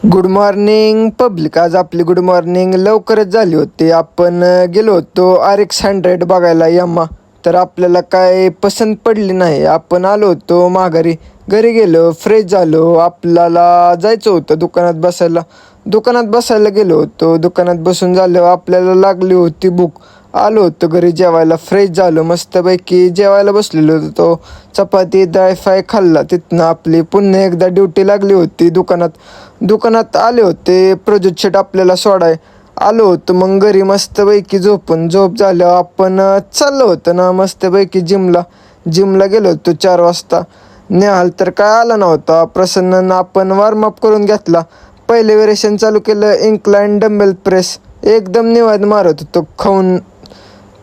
Good morning public. आज आपली good morning लवकरच झाली होती. आपण गेलो होतो RX 100 बघायला यम्मा. तर आपल्याला काय पसंत पडली नाही. आपण आलो होतो माघारी. घरी गेलो, फ्रेश झालो. आपल्याला जायचं होतं दुकानात बसायला गेलो होतो. दुकानात बसून झालं आपल्याला लागली होती भूक. आलो होतो घरी जेवायला, फ्रेश झालो, मस्तपैकी जेवायला बसलेलो होतो. चपाती डाळ फ्राय खाल्ला. तिथनं आपली पुन्हा एकदा ड्युटी लागली होती दुकानात आले होते प्रोजेक्ट शीट आपल्याला सोडाय. आलो होतो मग घरी मस्तपैकी झोप झाल्यावर आपण चाललो होतं ना मस्तपैकी जिमला गेलो होतो 4 वाजता. नेहाल तर काय आला नव्हता. प्रसन्न आपण वॉर्मअप करून घेतला. पहिले वेरिएशन चालू केलं, इन्क्लाइन डंबेल प्रेस. एकदम निवांत मारत होतो खाऊन.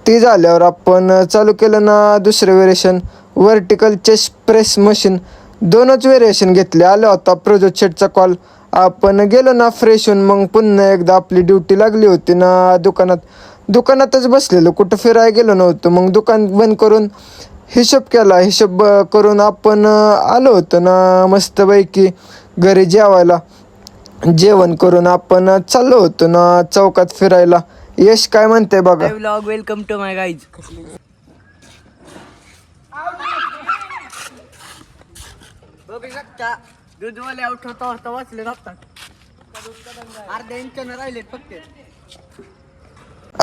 ती झाल्यावर आपण चालू केलं ना दुसरं variation, vertical chest press machine. 2च वेरिएशन घेतले. आला होता प्रोजेक्ट शेटचा कॉल. आपण गेलो ना फ्रेश होऊन. मग पुन्हा एकदा आपली ड्युटी लागली होती ना दुकानातच बसलेलो, कुठं फिरायला गेलो नव्हतो. मग दुकान बंद करून हिशोब केला. हिशोब करून आपण आलो होतो ना मस्तपैकी घरी जेवायला. जेवण करून आपण चाललो होतो ना चौकात फिरायला. यश काय म्हणते बघा. Vlog welcome to my guys. बघू शकता दूधवाले आउट होता वाचले जातात. अर्ध्या इंचानं राहिलेत फक्त.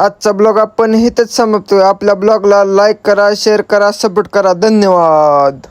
आजचा ब्लॉग आपण इथंच समाप्त. आपल्या ब्लॉगला लाईक करा, शेअर करा, सपोर्ट करा. धन्यवाद.